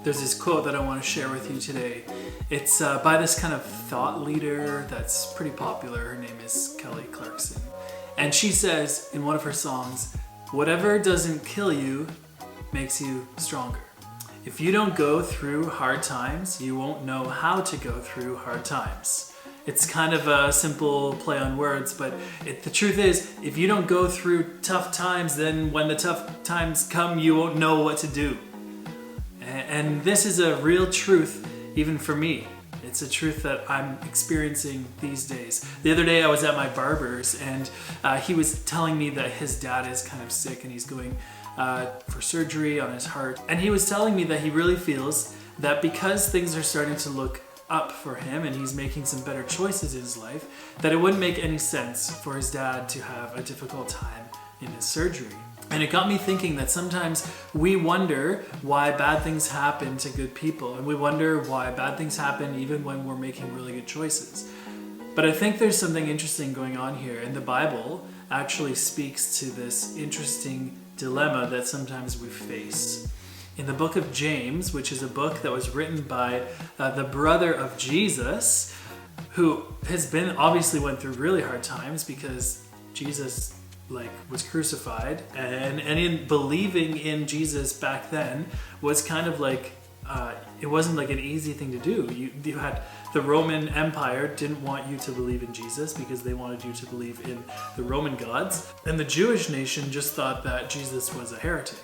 There's this quote that I want to share with you today. It's by this kind of thought leader that's pretty popular. Her name is Kelly Clarkson. And she says in one of her songs, "Whatever doesn't kill you makes you stronger." If you don't go through hard times, you won't know how to go through hard times. It's kind of a simple play on words, but the truth is, if you don't go through tough times, then when the tough times come, you won't know what to do. And this is a real truth, even for me. It's a truth that I'm experiencing these days. The other day I was at my barber's and he was telling me that his dad is kind of sick and he's going for surgery on his heart. And he was telling me that he really feels that because things are starting to look up for him and he's making some better choices in his life, that it wouldn't make any sense for his dad to have a difficult time in his surgery. And it got me thinking that sometimes we wonder why bad things happen to good people, and we wonder why bad things happen even when we're making really good choices. But I think there's something interesting going on here, and the Bible actually speaks to this interesting dilemma that sometimes we face. In the book of James, which is a book that was written by the brother of Jesus, who obviously went through really hard times because Jesus was crucified, and in believing in Jesus back then was kind of it wasn't like an easy thing to do. You had the Roman Empire didn't want you to believe in Jesus because they wanted you to believe in the Roman gods, and the Jewish nation just thought that Jesus was a heretic.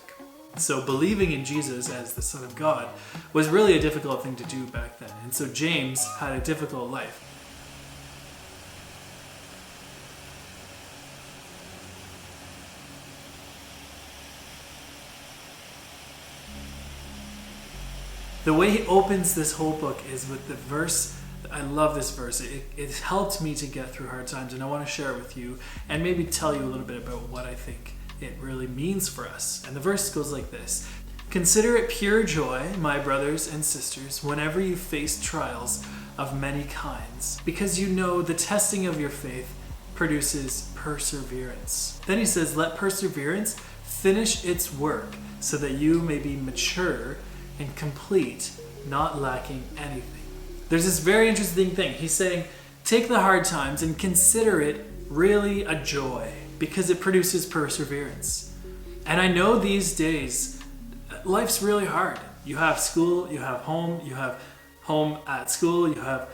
So believing in Jesus as the Son of God was really a difficult thing to do back then, and so James had a difficult life. The way he opens this whole book is with the verse. I love this verse. It helped me to get through hard times, and I want to share it with you and maybe tell you a little bit about what I think it really means for us. And the verse goes like this: "Consider it pure joy, my brothers and sisters, whenever you face trials of many kinds, because you know the testing of your faith produces perseverance." Then he says, "Let perseverance finish its work so that you may be mature and complete, not lacking anything." There's this very interesting thing. He's saying, take the hard times and consider it really a joy because it produces perseverance. And I know these days, life's really hard. You have school, you have home at school, you have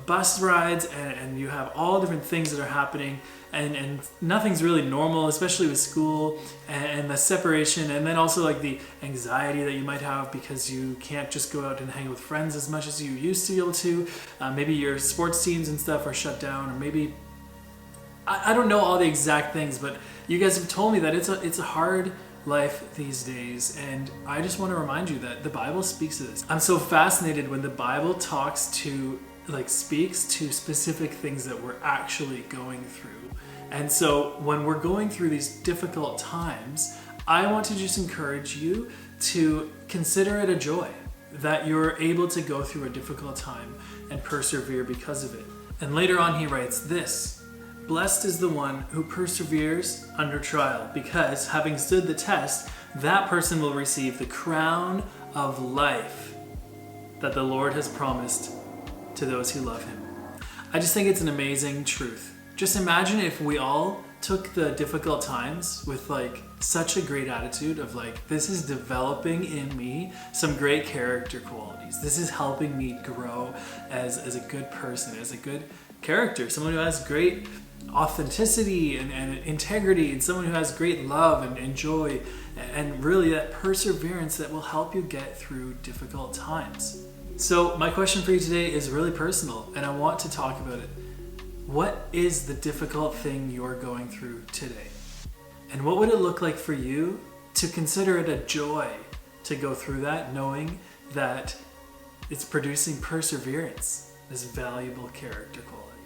bus rides, and you have all different things that are happening, and nothing's really normal, especially with school and the separation, and then also the anxiety that you might have because you can't just go out and hang with friends as much as you used to be able to. Maybe your sports teams and stuff are shut down, or maybe I don't know all the exact things, but you guys have told me that it's a hard life these days, and I just want to remind you that the Bible speaks to this. I'm so fascinated when the Bible speaks to specific things that we're actually going through. And so when we're going through these difficult times, I want to just encourage you to consider it a joy that you're able to go through a difficult time and persevere because of it. And later on he writes this: "Blessed is the one who perseveres under trial, because having stood the test, that person will receive the crown of life that the Lord has promised to those who love him." I just think it's an amazing truth. Just imagine if we all took the difficult times with such a great attitude of this is developing in me some great character qualities. This is helping me grow as a good person, as a good character, someone who has great authenticity and integrity, and someone who has great love and joy, and really that perseverance that will help you get through difficult times. So my question for you today is really personal, and I want to talk about it. What is the difficult thing you're going through today? And what would it look like for you to consider it a joy to go through that, knowing that it's producing perseverance, this valuable character quality?